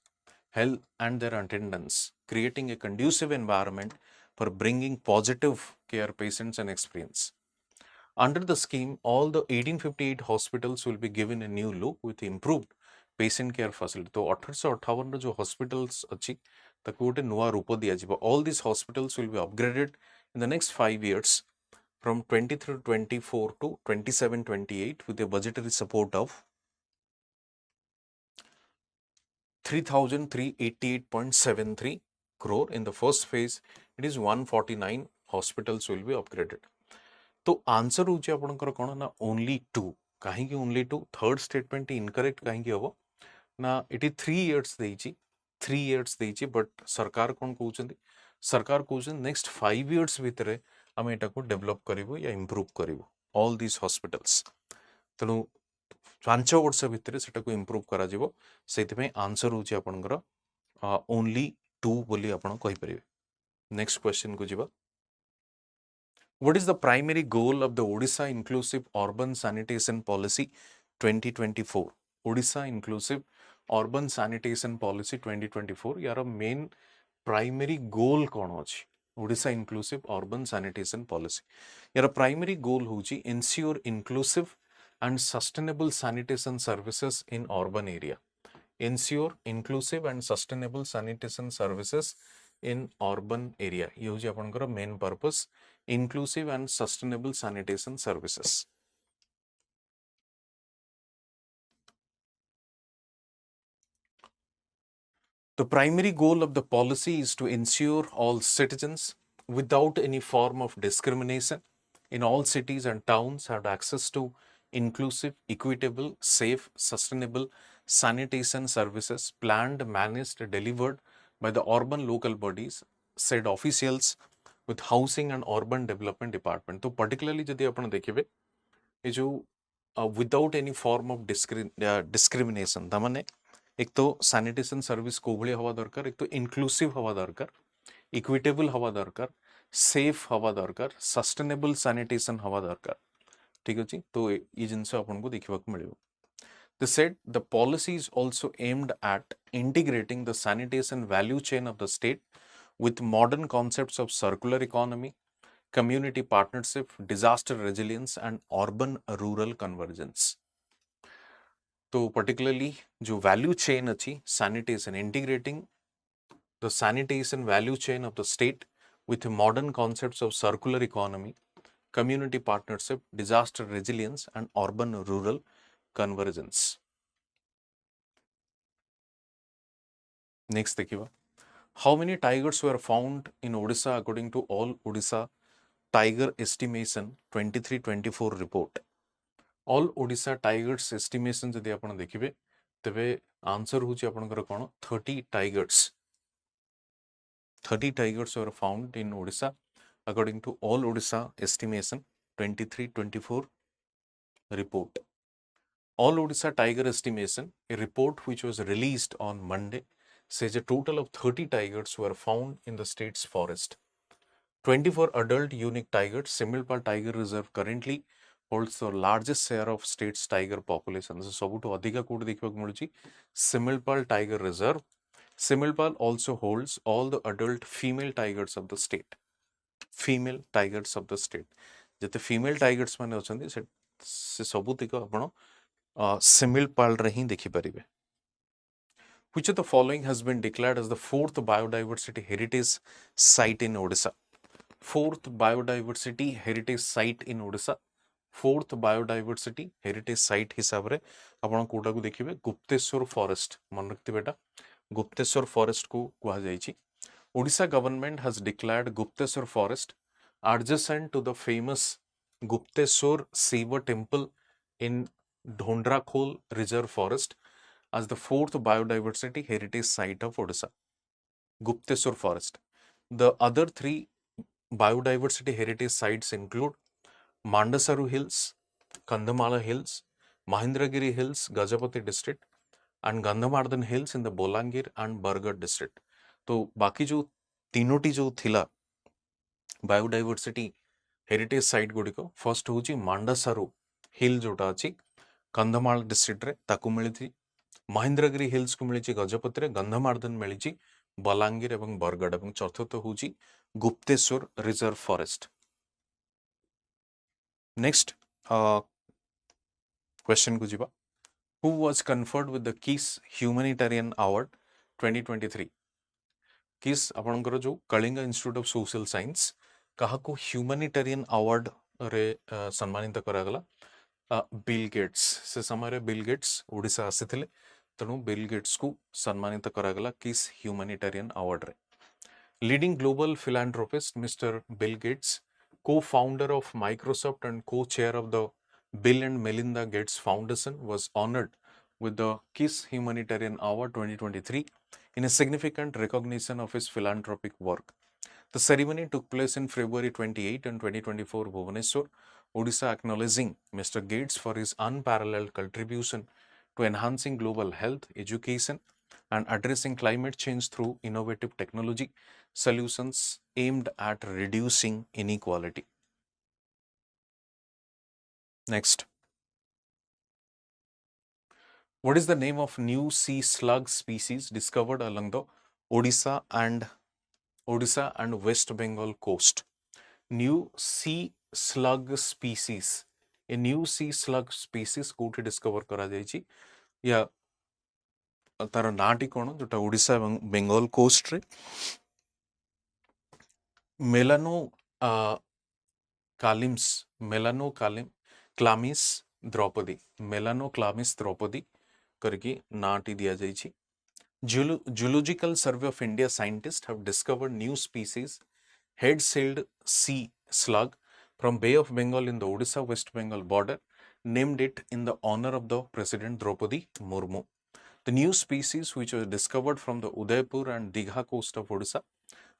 health and their attendants, creating a conducive environment for bringing positive care patients and experience. Under the scheme, all the 1858 hospitals will be given a new look with improved patient care facility. तो 1858 रो जो hospitals अच्छी ताकू गोटे नुआ रूप दिया जिवो. All these hospitals will be upgraded in the next 5 years from 23-24 to 27-28 with a budgetary support of 3,388.73 crore. In the first phase, it is 149 hospitals will be upgraded. तो आंसर होची आपनकर कोन ना ओनली 2. काहे कि ओनली 2? थर्ड स्टेटमेंट इनकरेक्ट काहे कि हबो ना इटी 3 इयर्स देइची, 3 इयर्स देइची, बट सरकार कोन कहउचंदी, सरकार कहउचंदी नेक्स्ट 5 इयर्स भितरे हम एटा को डेवलप करिवो या इंप्रूव करिवो ऑल दिस हॉस्पिटल्स. तेणु 5 वर्ष भितरे सेटा को इंप्रूव करा जिवो. सेति पे आंसर होची आपनकर ओनली 2 बोली आपण कहि परिबे. नेक्स्ट क्वेश्चन को जिबा. What is the primary goal of the Odisha Inclusive Urban Sanitation Policy 2024? Odisha Inclusive Urban Sanitation Policy 2024 यार मेन प्राइमरी गोल कौन अछि? Odisha Inclusive Urban Sanitation Policy यार प्राइमरी गोल होची ensure inclusive and sustainable sanitation services in urban area. Ensure inclusive and sustainable sanitation services in urban area. ये होची आपनकर main purpose, inclusive and sustainable sanitation services. The primary goal of the policy is to ensure all citizens without any form of discrimination in all cities and towns have access to inclusive, equitable, safe, sustainable sanitation services planned, managed, delivered by the urban local bodies, said officials with housing and urban development department. तो particularly जदि आपण देखिबे ये जो without any form of discrimination ता माने एक तो sanitation service को भली हवा दरकार, एक तो इंक्लूसिव हवा दरकार, इक्विटेबल हवा दरकार, सेफ हवा दरकार, सस्टेनेबल सैनिटेशन हवा दरकार. ठीक अछि. तो ये जिनसे आपन को देखिबा को मिलियो. They said the policy is also aimed at integrating the sanitation value chain of the state with modern concepts of circular economy, community partnership, disaster resilience and urban rural convergence. तो particularly जो value chain अच्छी sanitation, integrating the sanitation value chain of the state with modern concepts of circular economy, community partnership, disaster resilience, and urban-rural convergence. Next देखिवा, how many tigers were found in Odisha according to All Odisha Tiger Estimation 23-24 report? All Odisha Tigers estimation जदि आपण देखिबे तबे answer होची आपनकर कोन 30 tigers. 30 tigers were found in Odisha according to All Odisha Estimation 23-24 report. All Odisha Tiger Estimation, a report which was released on Monday, says a total of 30 tigers were found in the state's forest. 24 adult unique tigers, Similpal Tiger Reserve currently holds the largest share of state's tiger population. So, सबुठु अधिका code देखिବାକୁ मिलुची Similpal Tiger Reserve. Similpal also holds all the adult female tigers of the state. Female tigers of the state. जते female tigers माने अछंती से सबुतिक आपण Similpal रे ही देखि परिबे. Which of the following has been declared as the fourth biodiversity heritage site in Odisha? Fourth biodiversity heritage site in Odisha. Fourth biodiversity heritage site हिसाब रे आपण कोटा को देखिबे गुप्तेश्वर फॉरेस्ट मन रखते बेटा गुप्तेश्वर फॉरेस्ट को कुहा जाईची. Odisha government has declared Gupteshwar forest adjacent to the famous Gupteshwar Shiva temple in Dhondrakhol Reserve Forest as the fourth biodiversity heritage site of Odisha. Gupteshwar forest. The other three biodiversity heritage sites include Mandasaru Hills, Kandhamala Hills, Mahendragiri Hills, Gajapati district, and Gandhamardan Hills in the Bolangir and Bargarh district. तो बाकी जो तीनोटी जो थिला biodiversity heritage site गुड़िक first हूँ मांडासारू हिल जोटा अच्छी Kandhamal district रे ताकू मिली महेंद्रगिरी हिल्स को मिली गजपति रे गंधमार्दन मिली बलांगीर एवं बरगढ़ एवं चतुर्थ हूँ Gupteshwar reserve forest. Next question को जीवा, who was conferred with the KISS Humanitarian Award 2023? KISS आपनकर जो Kalinga institute of social science कहा को ह्यूमैनिटेरियन अवार्ड रे सम्मानित करागला. बिल गेट्स से समय रे बिल गेट्स ओडिशा आसीथिले तणु बिल गेट्स को सम्मानित करागला KISS ह्यूमैनिटेरियन अवार्ड रे. Leading global philanthropist mister Bill Gates, co-founder of Microsoft and co-chair of the Bill and Melinda Gates Foundation, was honored with the KISS Humanitarian Award 2023 in a significant recognition of his philanthropic work. The ceremony took place in February 28 and 2024 Bhubaneswar, Odisha, acknowledging Mr. Gates for his unparalleled contribution to enhancing global health, education, and addressing climate change through innovative technology solutions aimed at reducing inequality. Next. What is the name of new sea slug species discovered along the Odisha and West Bengal coast? New sea slug species. A new sea slug species कोठी discover करा जायछि या तार नाटी कोन जोटा ओडिशा एवं Bengal coast रे melano क्लामिस Draupadi करके नाटी दिया जायछि. Zoological Survey of India scientists have discovered new species head-sailed sea slug from Bay of Bengal in the Odisha West Bengal border, named it in the honor of the President Draupadi Murmu. The new species, which was discovered from the Udaipur and Digha coast of Odisha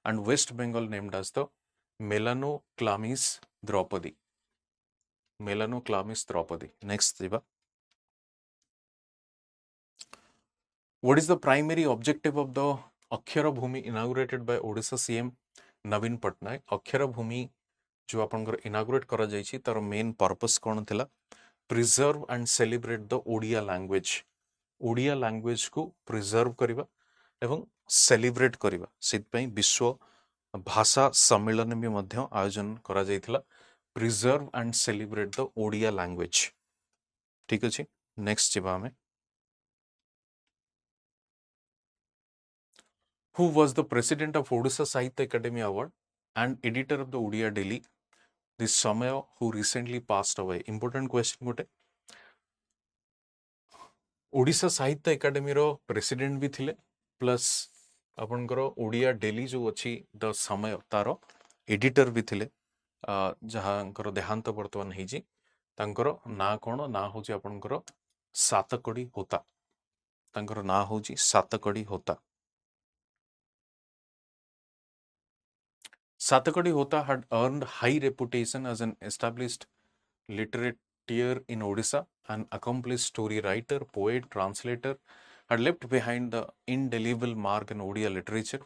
and West Bengal, named as the Melanoclamis Draupadi. Melanoclamis Draupadi. Next, Diva. What is the primary objective of the Akshara Bhumi inaugurated by Odisha CM Navin Patnaik? Akshara Bhumi जो आपनकर inaugurate करा जायछि तार main purpose कोन थिला? Preserve and celebrate the Odia language. Odia language को preserve करिबा एवं celebrate करिबा सित पई विश्व भाषा सम्मेलन में मध्य आयोजन करा जायथिला. Preserve and celebrate the Odia language. ठीक अछि. नेक्स्ट जिबा में Who was the president of Odisha Sahitya Academy Award and editor of the Odia Daily, this Samay, who recently passed away. Important question gote. Odisha साहित्य एकाडेमी रो president भी थिले plus आपनकर Odia daily जो अच्छी द समय तार एडिटर भी थिले जहांकर देहांत वर्तमान ହେଇଛି ତାଙ୍କର ନାଁ କ'ଣ ନାଁ ହେଉଛି ଆପଣଙ୍କର ସାତକଡ଼ି ହୋତା ତାଙ୍କର ନାଁ ହେଉଛି Satkadi Hota Satakadi Hota had earned high reputation as an established literature in Odisha, an accomplished story writer, poet, translator, had left behind the indelible mark in Odia literature,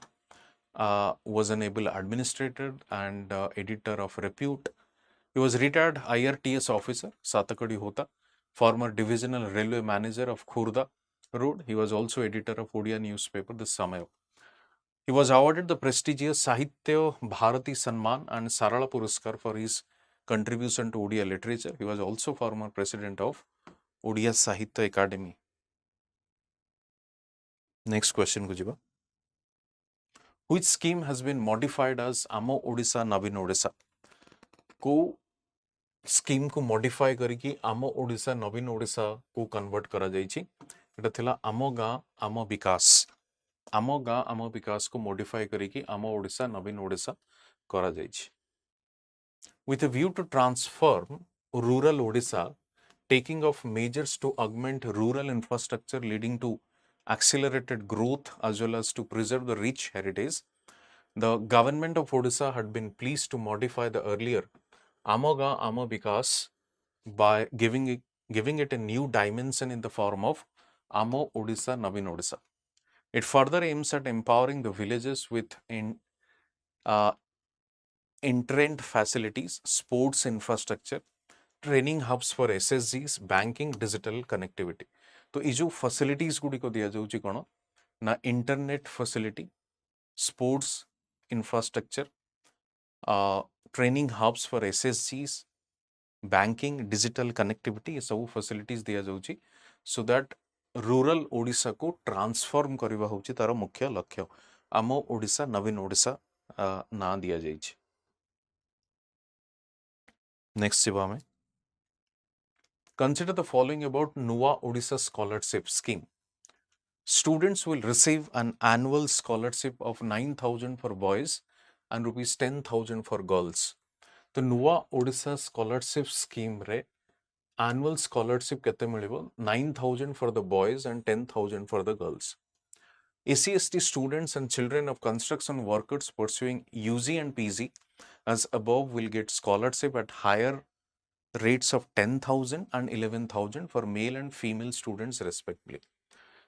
was an able administrator and editor of repute. He was retired IRTS officer, Satakadi Hota, former divisional railway manager of Khurda Road. He was also editor of Odia newspaper, The Samayo. He was awarded the prestigious Sahitya Bharati Samman and Sarala Puraskar for his contribution to Odia literature. He was also former president of Odia Sahitya Academy. Next question को ଯିବା. Which scheme has been modified as Amo Odisha Navin Odisha? को scheme को modify करिकी आमो ओडिशा नवीन ओडिशा को convert करा जाइछि एटा थिला आमो गां आमो विकास आमो गां आमो विकास को मॉडिफाई करिकी आमो ओडिशा नवीन ओडिशा करा जाइछि with a view to transform rural Odisha taking of measures to augment rural infrastructure leading to accelerated growth as well as to preserve the rich heritage. The government of Odisha had been pleased to modify the earlier Amoga Amo Vikas by giving it a new dimension in the form of Amo Odisha Navin Odisha. It further aims at empowering the villages with internet facilities, sports infrastructure, training hubs for SSGs, banking, digital connectivity. तो ये जो facilities Gudi को दिया जाऊँची कौन ना internet facility, sports infrastructure, training hubs for SSGs, banking, digital connectivity ये सब facilities दिया जाऊँची so that rural ओडिशा को ट्रांसफॉर्म करिवा होची तार मुख्य लक्ष्य आमो ओडिशा नवीन ओडिशा ना दिया जाइछि नेक्स्ट जीवा में consider the following about Nuwa Odisha scholarship scheme. Students will receive an annual scholarship of 9,000 for boys and rupees 10,000 for girls. तो Nuwa Odisha scholarship scheme रे annual scholarship केते मिलिबो 9,000 for the boys and 10,000 for the girls. SC/ST students and children of construction workers pursuing UG and PG as above will get scholarship at higher rates of 10,000 and 11,000 for male and female students respectively.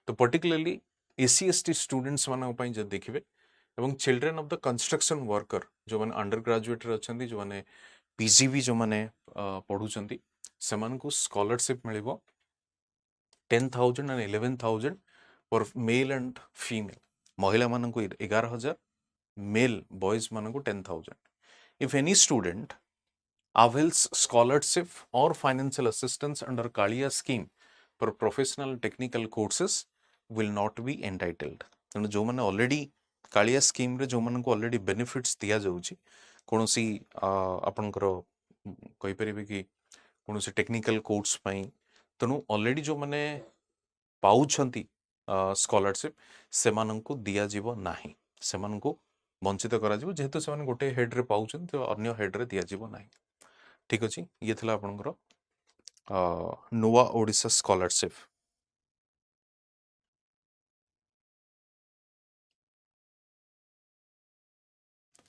तो particularly SC/ST students ମାନଙ୍କ ପାଇଁ ଯଦି ଦେଖିବେ ଏବଂ children of the construction worker ଯୋଉମାନେ under graduate ରେ अछंती जोମାନେ PGV जोମାନେ पढुचंती ସେମାନଙ୍କୁ scholarship मिलिबो 10,000 and 11,000 for male and female. महिला माननको 11,000 male boys माननको 10,000. If any student avails scholarship or financial assistance under Kaliya scheme for professional technical courses will not be entitled. तेणु जो मैंने already Kaliya scheme रे जो माननको already benefits दिया जाउची कोनोसी आपनकर कहि परिबे कि कोनोसी टेक्निकल कोर्स पई तेणु ऑलरेडी जो माने पाउछंती स्कॉलरशिप सेमाननको दिया जीवो नाही सेमाननको वंचित करा जीवो जेहेतु सेमान गोटे हेड रे पाउछन तो अन्य हेड रे दिया जीवो नाही ठीक अछि ये थिला आपनकर नुवा Odisha scholarship.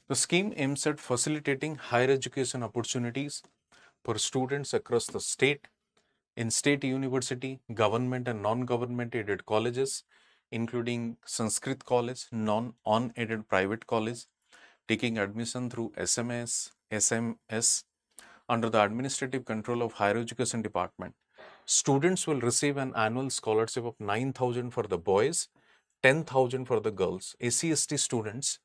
The scheme aims at facilitating higher education opportunities for students across the state in state university, government and non-government aided colleges, including Sanskrit College, non-aided private college, taking admission through SMS under the administrative control of Higher Education Department. Students will receive an annual scholarship of 9,000 for the boys, 10,000 for the girls. SC/ST students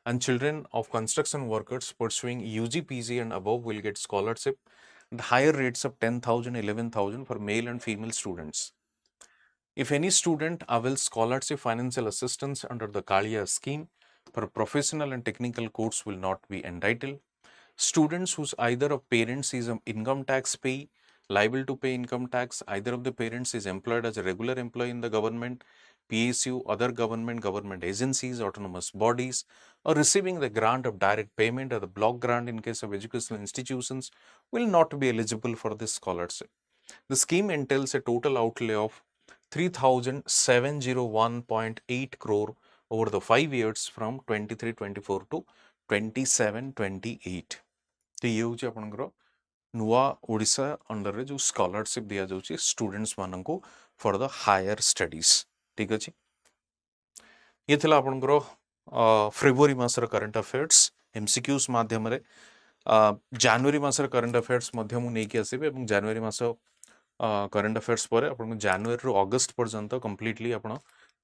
and children of construction workers pursuing UG, PG and above will get scholarship at higher rates of 10,000, 11,000 for male and female students. If any student avails scholarship financial assistance under the Kaliya scheme for professional and technical course will not be entitled. Students whose either of parents is an income tax pay liable to pay income tax, either of the parents is employed as a regular employee in the government, PSU, other government agencies, autonomous bodies, or receiving the grant of direct payment or the block grant in case of educational institutions will not be eligible for this scholarship. The scheme entails a total outlay of 3,701.8 crore over the 5 years from 23-24 to 27-28. तो ये हूँ आपनकर नुआ Odisha under रे जो scholarship दिया जाउची students माननको फॉर द हायर स्टडीज ठीक अछि ये थिला आपनकर फेब्रुआरी मासर करंट अफेयर्स एमसीक्यूज माध्यम रे जनवरी मासर करंट अफेयर्स मध्य मु नेकी आसीबे एवं जनवरी मास करंट अफेयर्स पर आपन जनवरी रु अगस्त पर्यंत कंप्लीटली आपन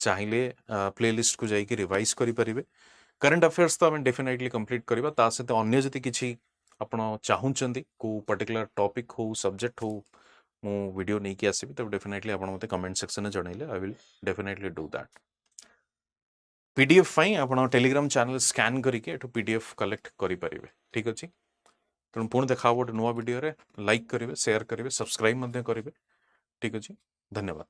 चाहिले प्लेलिस्ट को जाई के रिवाइज करि परिबे करंट अफेयर्स तो आम डेफिनेटली कंप्लीट करबा ता सहित अन्य जति किछि आपण चाहूचंदी को पर्टिकुलर टॉपिक हो सब्जेक्ट हो मु वीडियो नहीं कि आसीबी तब डेफिनेटली आपण मते कमेंट सेक्शन में जणैले I will definitely do that PDF फाई आपण टेलीग्राम चैनल स्कैन करके एठो पीडीएफ कलेक्ट करि परिबे ठीक अछि तण पुण देखा गोटे नुवा वीडियो रे लाइक करिवे शेयर करिवे सब्सक्राइब मध्य करिवे ठीक अछि धन्यवाद।